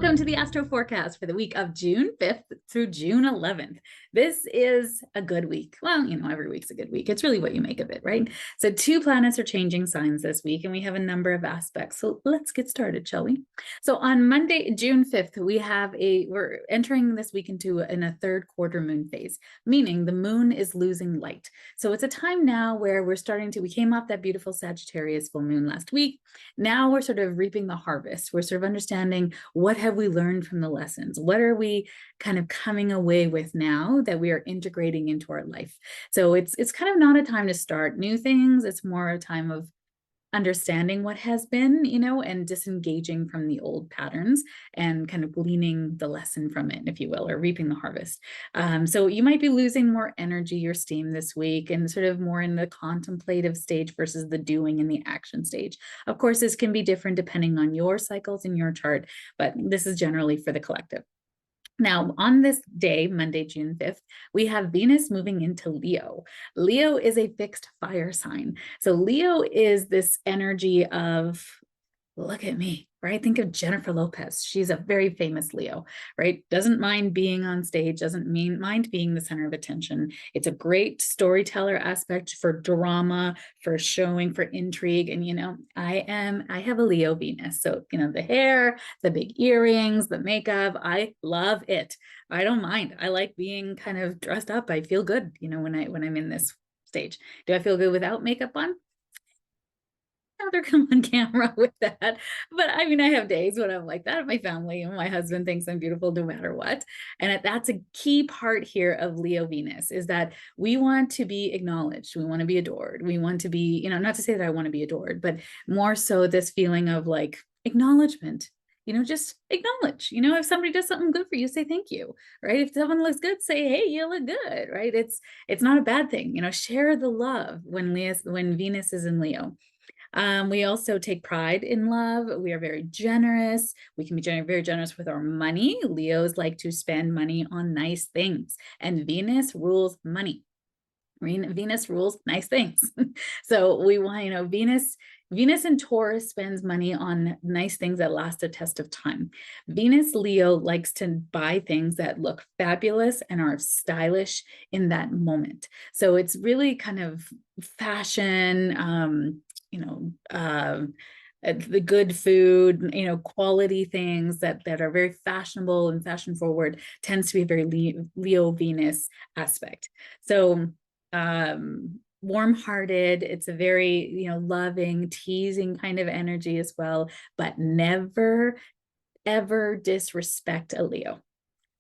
Welcome to the Astro Forecast for the week of June 5th through June 11th. This is a good week. Well, every week's a good week. It's really what you make of it, right? So 2 planets are changing signs this week, and we have a number of aspects. So let's get started, shall we? So on Monday, June 5th, we're entering this week in a third quarter moon phase, meaning the moon is losing light. So it's a time now where we came off that beautiful Sagittarius full moon last week. Now we're sort of reaping the harvest. We're sort of understanding what have we learned from the lessons? What are we kind of coming away with now that we are integrating into our life? So it's kind of not a time to start new things. It's more a time of understanding what has been, and disengaging from the old patterns and kind of gleaning the lesson from it, if you will, or reaping the harvest. So you might be losing more energy or steam this week and sort of more in the contemplative stage versus the doing and the action stage. Of course, this can be different depending on your cycles in your chart, but this is generally for the collective. Now, on this day, Monday, June 5th, we have Venus moving into Leo. Leo is a fixed fire sign. So Leo is this energy of, look at me, right? Think of Jennifer Lopez. She's a very famous Leo, right? Doesn't mind being on stage, doesn't mind being the center of attention. It's a great storyteller aspect for drama, for showing, for intrigue. And, I have a Leo Venus. So, the hair, the big earrings, the makeup, I love it. I don't mind. I like being kind of dressed up. I feel good, when I'm in this stage. Do I feel good without makeup on? Rather come on camera with that. But I have days when I'm like that. My family and my husband thinks I'm beautiful no matter what. And that's a key part here of Leo Venus, is that we want to be acknowledged. We want to be adored. We want to be, not to say that I want to be adored, but more so this feeling of like acknowledgement. Just acknowledge, if somebody does something good for you, say thank you, right? If someone looks good, say, hey, you look good, right? It's not a bad thing, share the love when Venus is in Leo. We also take pride in love. We are very generous. We can be very generous with our money. Leos like to spend money on nice things, and Venus rules money. Venus rules nice things. So we want, Venus and Taurus spends money on nice things that last a test of time. Venus Leo likes to buy things that look fabulous and are stylish in that moment. So it's really kind of fashion, the good food, quality things that are very fashionable and fashion forward tends to be a very Leo Venus aspect. So warm-hearted, it's a very, loving, teasing kind of energy as well, but never, ever disrespect a Leo.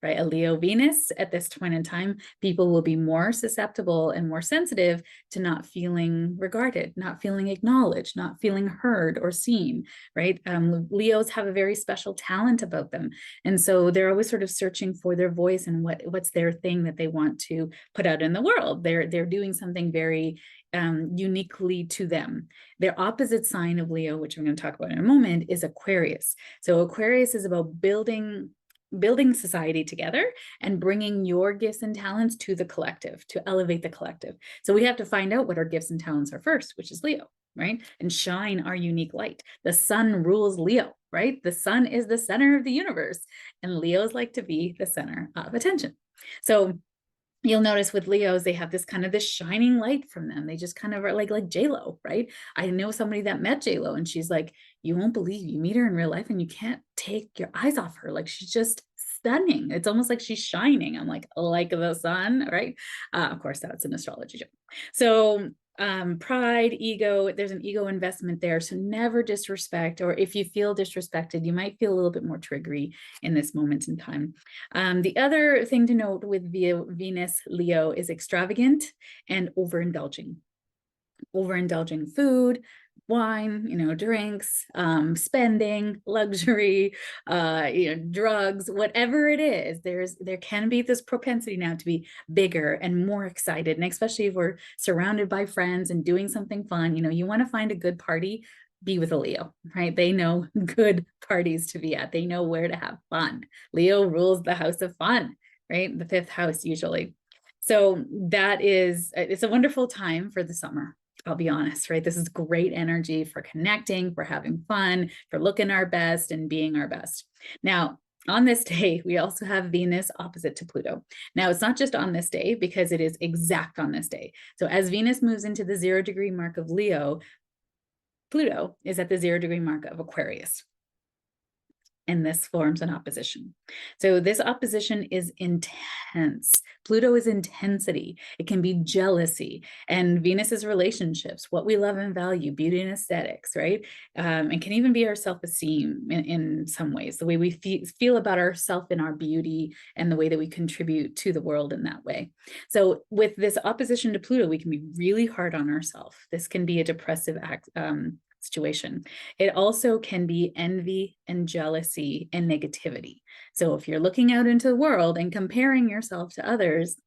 Right? A Leo Venus at this point in time, people will be more susceptible and more sensitive to not feeling regarded, not feeling acknowledged, not feeling heard or seen, right? Leos have a very special talent about them. And so they're always sort of searching for their voice and what's their thing that they want to put out in the world. They're doing something very uniquely to them. Their opposite sign of Leo, which I'm going to talk about in a moment, is Aquarius. So Aquarius is about building society together and bringing your gifts and talents to the collective, to elevate the collective. So we have to find out what our gifts and talents are first, which is Leo, right? And shine our unique light. The sun rules Leo, right? The sun is the center of the universe, and Leos like to be the center of attention. So you'll notice with Leos, they have this shining light from them. They just kind of are like J-Lo, right? I know somebody that met J-Lo, and she's like, you won't believe, you meet her in real life and you can't take your eyes off her. Like, she's just stunning. It's almost like she's shining. I'm like the sun, right? Of course, that's an astrology joke. So pride, ego, there's an ego investment there. So never disrespect, or if you feel disrespected, you might feel a little bit more triggery in this moment in time. The other thing to note with Venus Leo is extravagant and overindulging. Overindulging food, wine, drinks, spending, luxury, drugs, whatever it is, there can be this propensity now to be bigger and more excited. And especially if we're surrounded by friends and doing something fun, you want to find a good party, be with a Leo, right? They know good parties to be at. They know where to have fun. Leo rules the house of fun, right? The 5th house usually. So it's a wonderful time for the summer. I'll be honest, right? This is great energy for connecting, for having fun, for looking our best and being our best. Now, on this day, we also have Venus opposite to Pluto. Now, it's not just on this day because it is exact on this day. So as Venus moves into the 0-degree mark of Leo, Pluto is at the 0-degree mark of Aquarius. And this forms an opposition. So this opposition is intense. Pluto is intensity. It can be jealousy. And Venus is relationships, what we love and value, beauty and aesthetics, right? And can even be our self-esteem in some ways, the way we feel about ourselves in our beauty and the way that we contribute to the world in that way. So with this opposition to Pluto, we can be really hard on ourselves. This can be a depressive situation. It also can be envy and jealousy and negativity. So if you're looking out into the world and comparing yourself to others,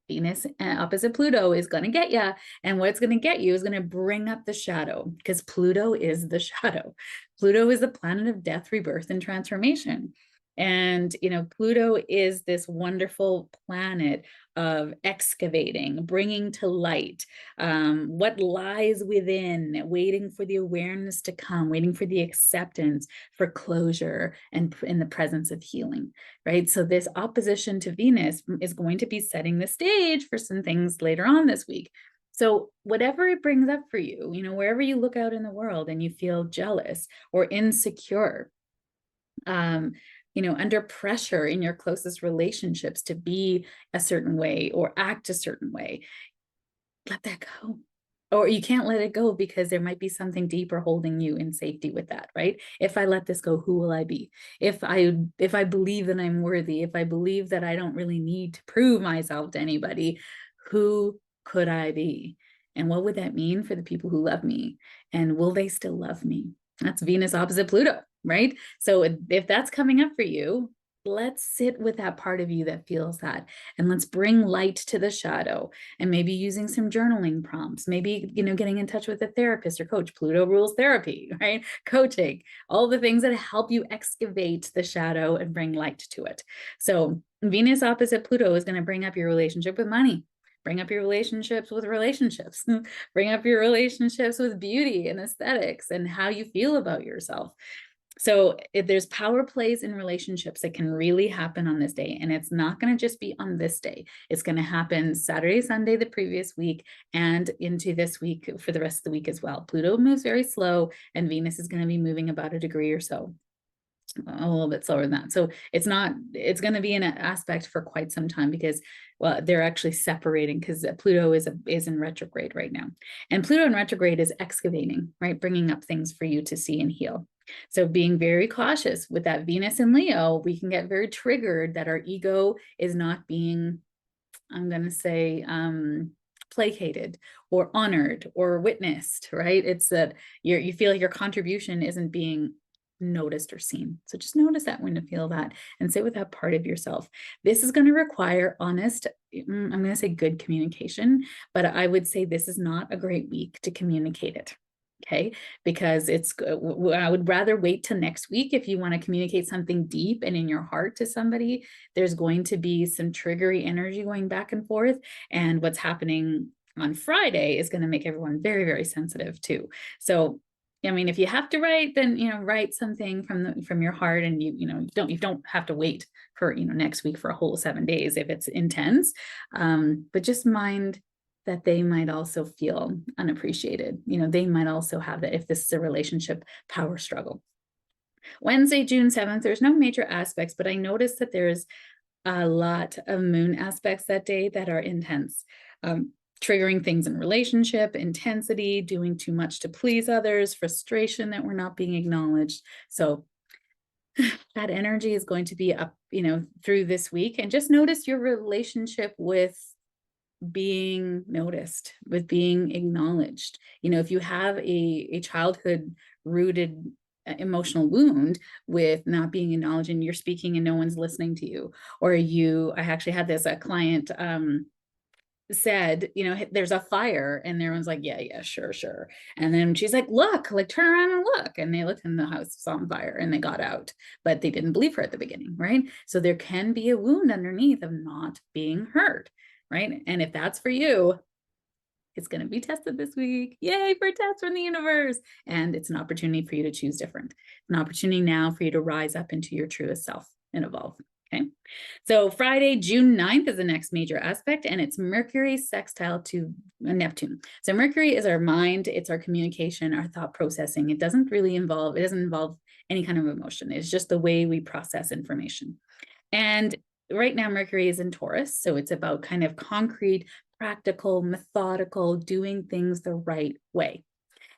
Venus opposite Pluto is going to get you. And what it's going to get you is going to bring up the shadow, because Pluto is the shadow. Pluto is the planet of death, rebirth, and transformation. And, Pluto is this wonderful planet of excavating, bringing to light what lies within, waiting for the awareness to come, waiting for the acceptance, for closure, and in the presence of healing, right? So this opposition to Venus is going to be setting the stage for some things later on this week. So whatever it brings up for you, wherever you look out in the world and you feel jealous or insecure, under pressure in your closest relationships to be a certain way or act a certain way, let that go. Or you can't let it go because there might be something deeper holding you in safety with that, right? If I let this go, who will I be? If I believe that I'm worthy, if I believe that I don't really need to prove myself to anybody, who could I be? And what would that mean for the people who love me? And will they still love me? That's Venus opposite Pluto, right? So if that's coming up for you, let's sit with that part of you that feels that, and let's bring light to the shadow, and maybe using some journaling prompts, maybe, getting in touch with a therapist or coach. Pluto rules therapy, right? Coaching, all the things that help you excavate the shadow and bring light to it. So Venus opposite Pluto is going to bring up your relationship with money. Bring up your relationships with relationships. Bring up your relationships with beauty and aesthetics and how you feel about yourself. So if there's power plays in relationships that can really happen on this day, and it's not going to just be on this day. It's going to happen Saturday, Sunday, the previous week, and into this week for the rest of the week as well. Pluto moves very slow, and Venus is going to be moving about a degree or so. A little bit slower than that. So it's going to be an aspect for quite some time because, well, they're actually separating because Pluto is in retrograde right now. And Pluto in retrograde is excavating, right? Bringing up things for you to see and heal. So being very cautious with that Venus in Leo, we can get very triggered that our ego is not being, I'm going to say, placated or honored or witnessed, right? It's that you feel like your contribution isn't being noticed or seen. So just notice that when you feel that and sit with that part of yourself. This is going to require honest, I'm going to say good communication, but I would say this is not a great week to communicate it. Okay, because I would rather wait till next week if you want to communicate something deep and in your heart to somebody. There's going to be some triggery energy going back and forth, and what's happening on Friday is going to make everyone very, very sensitive too. So I mean, if you have to write, then write something from your heart, and you don't have to wait for next week for a whole 7 days if it's intense. But just mind that they might also feel unappreciated. They might also have that if this is a relationship power struggle. Wednesday, June 7th, there's no major aspects, but I noticed that there's a lot of moon aspects that day that are intense. Triggering things in relationship, intensity, doing too much to please others, frustration that we're not being acknowledged. So that energy is going to be up, through this week. And just notice your relationship with being noticed, with being acknowledged. If you have a childhood rooted emotional wound with not being acknowledged, and you're speaking and no one's listening to you, or I actually had this client said, there's a fire, and everyone's like, yeah, sure. And then she's like, look, like turn around and look. And they looked, and the house was on fire, and they got out, but they didn't believe her at the beginning, right? So there can be a wound underneath of not being heard, right? And if that's for you, it's going to be tested this week. Yay for tests from the universe. And it's an opportunity for you to choose different. An opportunity now for you to rise up into your truest self. and evolve. Okay. So Friday, June 9th is the next major aspect, and it's Mercury sextile to Neptune. So Mercury is our mind, it's our communication, our thought processing. It doesn't involve any kind of emotion. It's just the way we process information. And right now, Mercury is in Taurus. So it's about kind of concrete, practical, methodical, doing things the right way.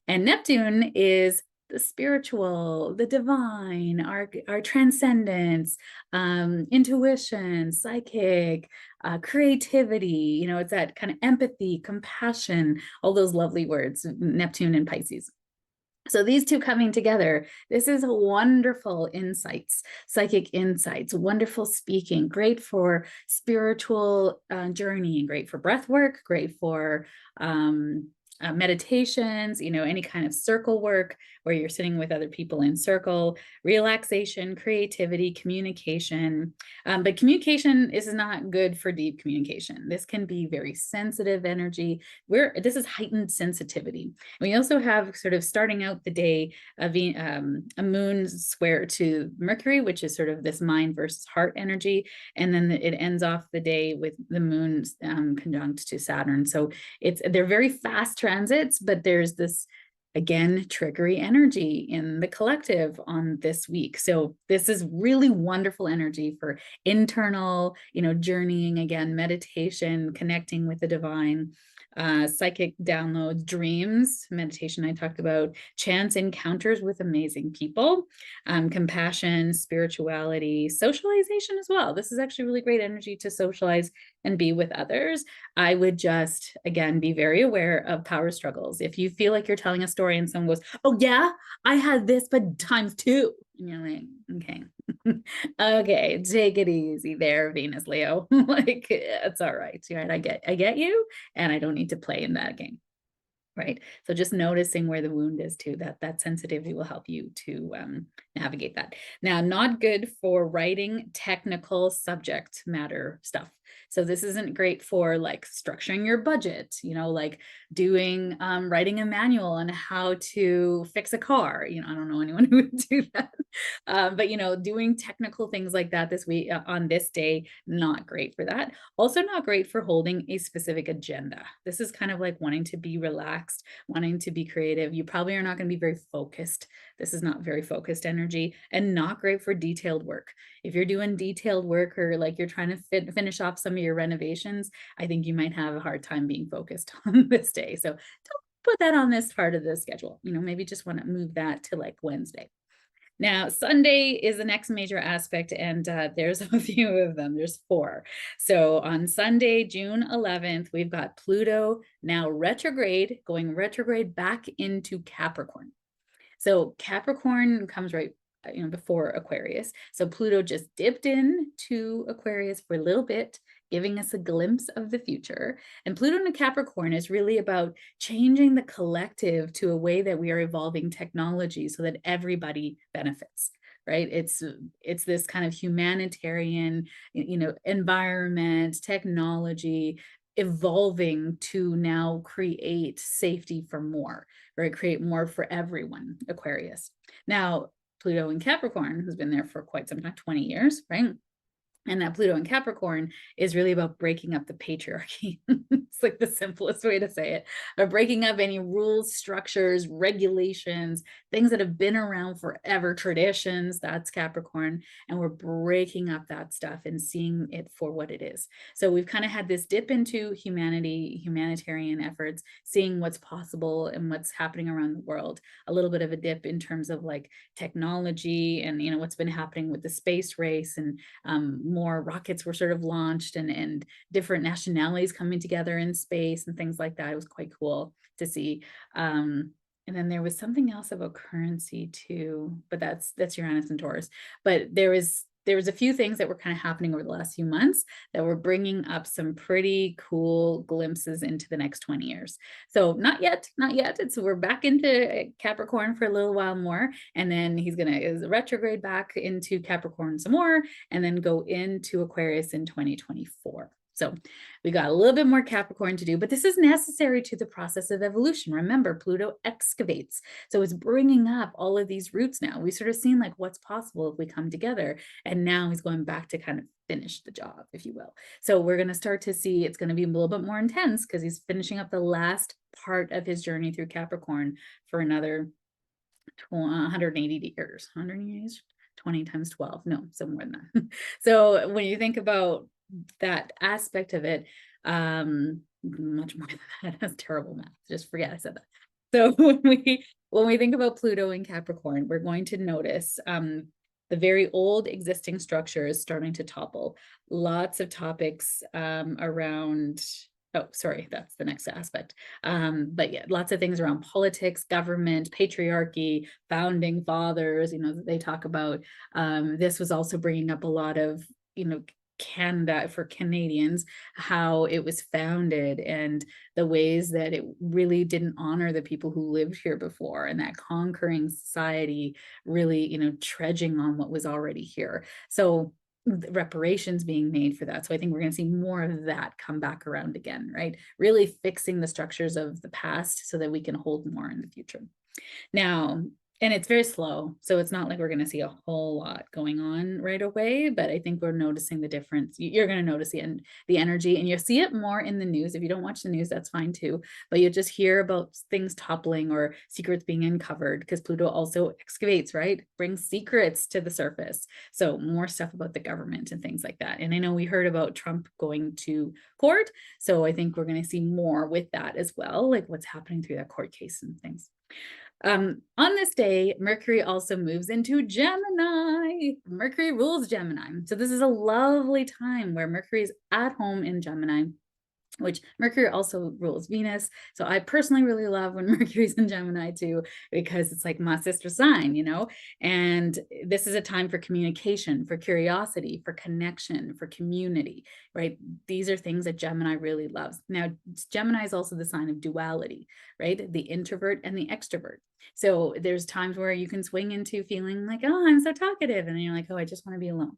And Neptune is the spiritual, the divine, our transcendence, intuition, psychic, creativity. You know, it's that kind of empathy, compassion, all those lovely words, Neptune and Pisces. So these two coming together, this is wonderful insights, psychic insights, wonderful speaking, great for spiritual journey, great for breath work, great for meditations, you know, any kind of circle work where you're sitting with other people in circle, relaxation, creativity, communication. But communication is not good for deep communication. This can be very sensitive energy. This is heightened sensitivity. We also have sort of starting out the day a moon square to Mercury, which is sort of this mind versus heart energy. And then it ends off the day with the moon conjunct to Saturn. So they're very fast transits, but there's this, again, trickery energy in the collective on this week. So this is really wonderful energy for internal, journeying, again, meditation, connecting with the divine, psychic downloads, dreams, meditation I talked about, chance encounters with amazing people, compassion, spirituality, socialization as well. This is actually really great energy to socialize and be with others. I would just, again, be very aware of power struggles. If you feel like you're telling a story and someone goes, oh yeah, I had this, but times two. And you're like, okay. Okay, take it easy there, Venus Leo. Like, it's all right. Right? I get you, and I don't need to play in that game. Right. So just noticing where the wound is too, that sensitivity will help you to navigate that. Now, not good for writing technical subject matter stuff. So this isn't great for like structuring your budget, like doing writing a manual on how to fix a car. I don't know anyone who would do that. But doing technical things like that this week on this day, not great for that. Also not great for holding a specific agenda. This is kind of like wanting to be relaxed, wanting to be creative. You probably are not going to be very focused. This is not very focused energy, and not great for detailed work. If you're doing detailed work, or like you're trying to finish off some of your renovations, I think you might have a hard time being focused on this day. So don't put that on this part of the schedule. Maybe just want to move that to like Wednesday. Now, Sunday is the next major aspect, and there's a few of them. There's 4. So on Sunday, June 11th, we've got Pluto now going retrograde back into Capricorn. So Capricorn comes right before Aquarius. So Pluto just dipped into Aquarius for a little bit, giving us a glimpse of the future. And Pluto in Capricorn is really about changing the collective to a way that we are evolving technology so that everybody benefits. Right? It's this kind of humanitarian, environment, technology, evolving to now create safety for more, right? Create more for everyone, Aquarius. Now, Pluto in Capricorn, who's been there for quite some time, 20 years, right? And that Pluto in Capricorn is really about breaking up the patriarchy. It's like the simplest way to say it, or breaking up any rules, structures, regulations, things that have been around forever, traditions. That's Capricorn. And we're breaking up that stuff and seeing it for what it is. So we've kind of had this dip into humanitarian efforts, seeing what's possible and what's happening around the world. A little bit of a dip in terms of like technology and, what's been happening with the space race, and more rockets were sort of launched, and different nationalities coming together in space and things like that. It was quite cool to see. And then there was something else about currency too, but that's Uranus and Taurus. But there was a few things that were kind of happening over the last few months that were bringing up some pretty cool glimpses into the next 20 years. So not yet. We're back into Capricorn for a little while more, and then he's going to retrograde back into Capricorn some more, and then go into Aquarius in 2024. So we got a little bit more Capricorn to do, but this is necessary to the process of evolution. Remember, Pluto excavates. So it's bringing up all of these roots now. We've sort of seen like what's possible if we come together. And now he's going back to kind of finish the job, if you will. So we're going to start to see it's going to be a little bit more intense because he's finishing up the last part of his journey through Capricorn for another 180 years. 180 years? 20 times 12. No, so more than that. So when you think about that aspect of it, much more than that. That's terrible math. Just forget I said that. So when we think about Pluto in Capricorn, we're going to notice the very old existing structures starting to topple. Lots of topics around. Oh, sorry, that's the next aspect. But yeah, lots of things around politics, government, patriarchy, founding fathers, that they talk about. This was also bringing up a lot of, Canada for Canadians, how it was founded and the ways that it really didn't honor the people who lived here before, and that conquering society really, trudging on what was already here. So reparations being made for that. So I think we're going to see more of that come back around again, right? Really fixing the structures of the past so that we can hold more in the future. Now, and it's very slow, so it's not like we're going to see a whole lot going on right away, but I think we're noticing the difference. You're going to notice the energy, and you'll see it more in the news. If you don't watch the news, that's fine too, but you'll just hear about things toppling or secrets being uncovered, because Pluto also excavates, right? Brings secrets to the surface. So more stuff about the government and things like that. And I know we heard about Trump going to court, so I think we're going to see more with that as well, like what's happening through that court case and things. On this day, Mercury also moves into Gemini. Mercury rules Gemini. So this is a lovely time where Mercury is at home in Gemini, which Mercury also rules Venus. So I personally really love when Mercury's in Gemini too, because it's like my sister sign, and this is a time for communication, for curiosity, for connection, for community, right? These are things that Gemini really loves. Now, Gemini is also the sign of duality, right? The introvert and the extrovert. So there's times where you can swing into feeling like, oh, I'm so talkative. And then you're like, oh, I just want to be alone.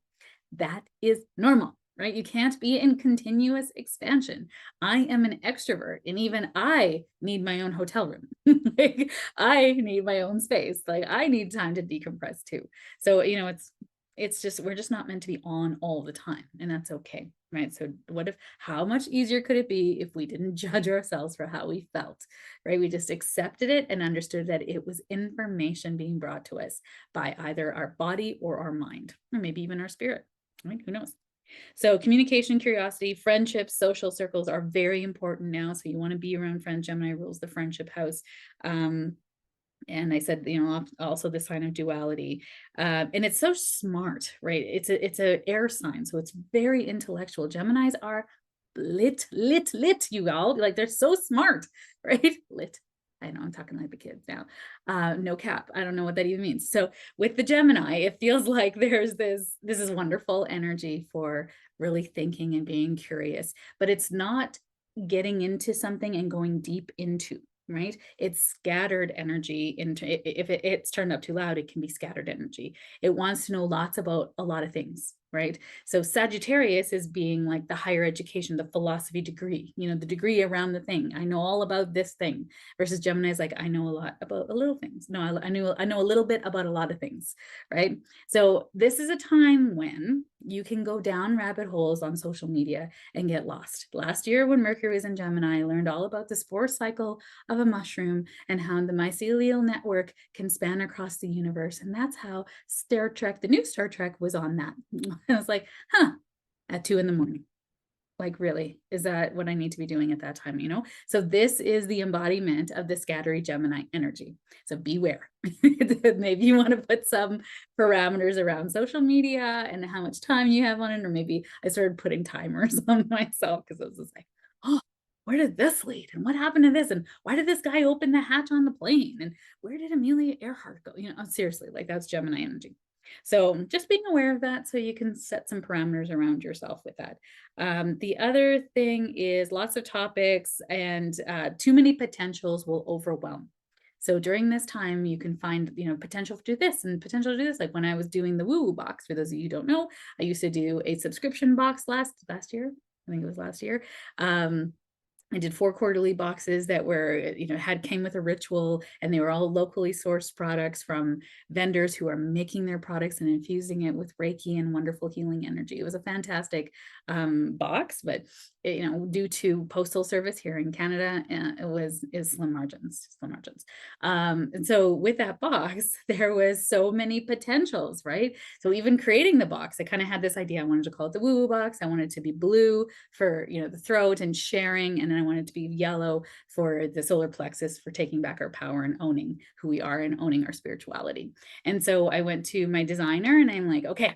That is normal, right? You can't be in continuous expansion. I am an extrovert, and even I need my own hotel room. Like, I need my own space. Like, I need time to decompress too. So, it's just, we're just not meant to be on all the time, and that's okay, right? So how much easier could it be if we didn't judge ourselves for how we felt, right? We just accepted it and understood that it was information being brought to us by either our body or our mind, or maybe even our spirit, right? Who knows? So communication, curiosity, friendships, social circles are very important now. So you want to be around friends. Gemini rules the friendship house. And I said, also the sign of duality. And it's so smart, right? It's a air sign. So it's very intellectual. Geminis are lit, you all. Like, they're so smart, right? Lit. I know I'm talking like the kids now. No cap. I don't know what that even means. So with the Gemini, it feels like there's this is wonderful energy for really thinking and being curious, but it's not getting into something and going deep into, right? It's scattered energy into, if it's turned up too loud, it can be scattered energy. It wants to know lots about a lot of things, right? So Sagittarius is being like the higher education, the philosophy degree, the degree around the thing. I know all about this thing, versus Gemini is like, I know a lot about a little things. No, I know a little bit about a lot of things, right? So this is a time when you can go down rabbit holes on social media and get lost. Last year, when Mercury was in Gemini, I learned all about the spore cycle of a mushroom and how the mycelial network can span across the universe. And that's how Star Trek, the new Star Trek, was on that. I was like, at 2 a.m. Like, really, is that what I need to be doing at that time? So this is the embodiment of the scattery Gemini energy. So beware. Maybe you want to put some parameters around social media and how much time you have on it. Or maybe I started putting timers on myself, because I was just like, oh, where did this lead? And what happened to this? And why did this guy open the hatch on the plane? And where did Amelia Earhart go? Seriously, like, that's Gemini energy. So just being aware of that, so you can set some parameters around yourself with that. The other thing is lots of topics, and too many potentials will overwhelm. So during this time, you can find, potential to do this and potential to do this. Like when I was doing the woo-woo box, for those of you who don't know, I used to do a subscription box last year. I think it was last year. I did 4 quarterly boxes that were, came with a ritual, and they were all locally sourced products from vendors who are making their products and infusing it with Reiki and wonderful healing energy. It was a fantastic box, but due to postal service here in Canada, is slim margins, slim margins. And so with that box, there was so many potentials, right? So even creating the box, I kind of had this idea. I wanted to call it the woo woo box. I wanted it to be blue for the throat and sharing, and then I wanted it to be yellow for the solar plexus, for taking back our power and owning who we are and owning our spirituality. And so I went to my designer and I'm like, okay,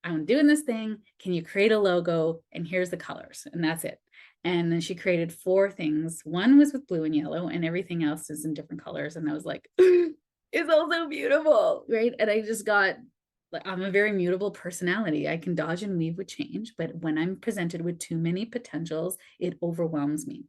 I'm doing this thing. Can you create a logo? And here's the colors, and that's it. And then she created 4 things. One was with blue and yellow, and everything else is in different colors. And I was like, it's all so beautiful, right? And I just got, I'm a very mutable personality. I can dodge and weave with change, but when I'm presented with too many potentials, it overwhelms me.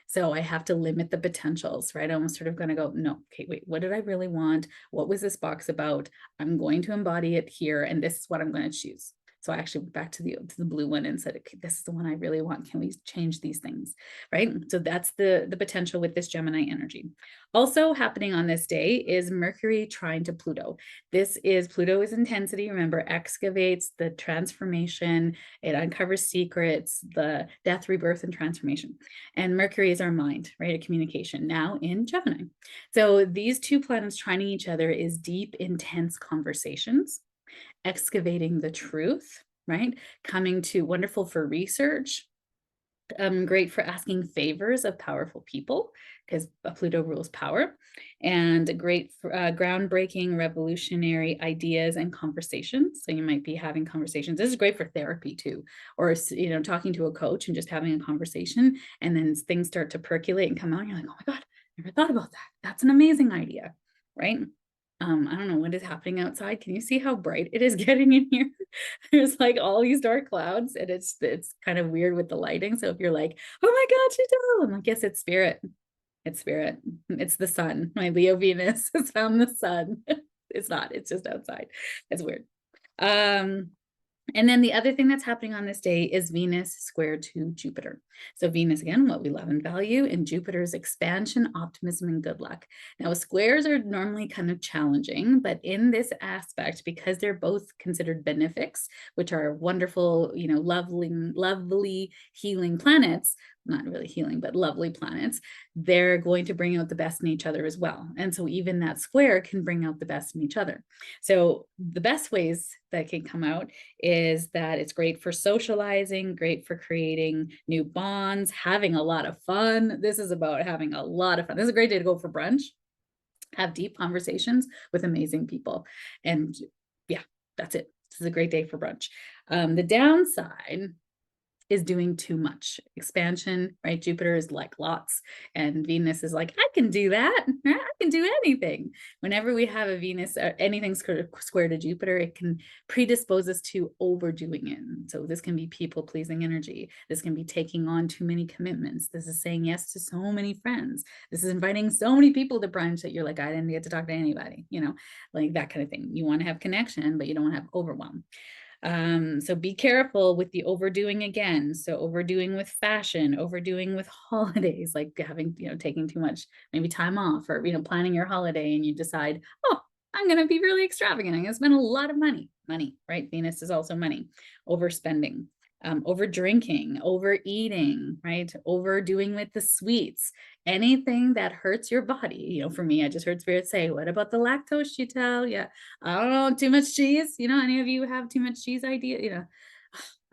So I have to limit the potentials, right? I'm sort of going to go, no, okay, wait, what did I really want? What was this box about? I'm going to embody it here, and this is what I'm going to choose. So I actually went back to the blue one and said, okay, this is the one I really want. Can we change these things? Right. So that's the potential with this Gemini energy. Also happening on this day is Mercury trine to Pluto. Pluto is intensity. Remember, excavates the transformation. It uncovers secrets, the death, rebirth, and transformation. And Mercury is our mind, right? A communication, now in Gemini. So these 2 planets trining each other is deep, intense conversations, excavating the truth, right? Coming to wonderful for research, great for asking favors of powerful people, because Pluto rules power, and great for groundbreaking, revolutionary ideas and conversations. So you might be having conversations. This is great for therapy too, or talking to a coach and just having a conversation, and then things start to percolate and come out. And you're like, oh my God, I never thought about that. That's an amazing idea, right? I don't know what is happening outside. Can you see how bright it is getting in here? There's like all these dark clouds, and it's kind of weird with the lighting. So if you're like, oh my God, Chantal, I'm like, yes, it's spirit. It's spirit. It's the sun. My Leo Venus is found the sun. It's not, it's just outside. It's weird. And then the other thing that's happening on this day is Venus squared to Jupiter. So Venus, again, what we love and value, and Jupiter's expansion, optimism, and good luck. Now, squares are normally kind of challenging, but in this aspect, because they're both considered benefics, which are wonderful, lovely healing planets, not really healing, but lovely planets, they're going to bring out the best in each other as well. And so even that square can bring out the best in each other. So the best ways that can come out is that it's great for socializing, great for creating new bonds, having a lot of fun. This is about having a lot of fun. This is a great day to go for brunch, have deep conversations with amazing people. And yeah, that's it. This is a great day for brunch. The downside is doing too much expansion, right? Jupiter is like lots, and Venus is like, I can do that. I can do anything. Whenever we have a Venus or anything square to Jupiter, it can predispose us to overdoing it. So this can be people pleasing energy. This can be taking on too many commitments. This is saying yes to so many friends. This is inviting so many people to brunch that you're like, I didn't get to talk to anybody, like that kind of thing. You want to have connection, but you don't want to have overwhelm. So be careful with the overdoing again. So overdoing with fashion, overdoing with holidays, like having, taking too much, maybe time off, or, planning your holiday and you decide, oh, I'm going to be really extravagant. I'm going to spend a lot of money, right? Venus is also money, overspending. Over drinking, overeating, right? Overdoing with the sweets, anything that hurts your body. For me, I just heard spirit say, what about the lactose, Chantal? Yeah, I don't know, too much cheese. Any of you have too much cheese idea?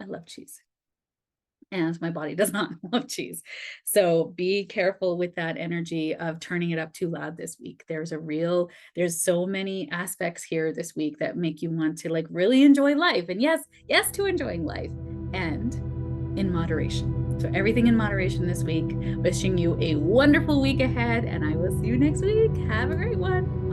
I love cheese. And my body does not love cheese. So be careful with that energy of turning it up too loud this week. There's so many aspects here this week that make you want to really enjoy life. And yes to enjoying life, and in moderation. So everything in moderation this week. Wishing you a wonderful week ahead, and I will see you next week. Have a great one.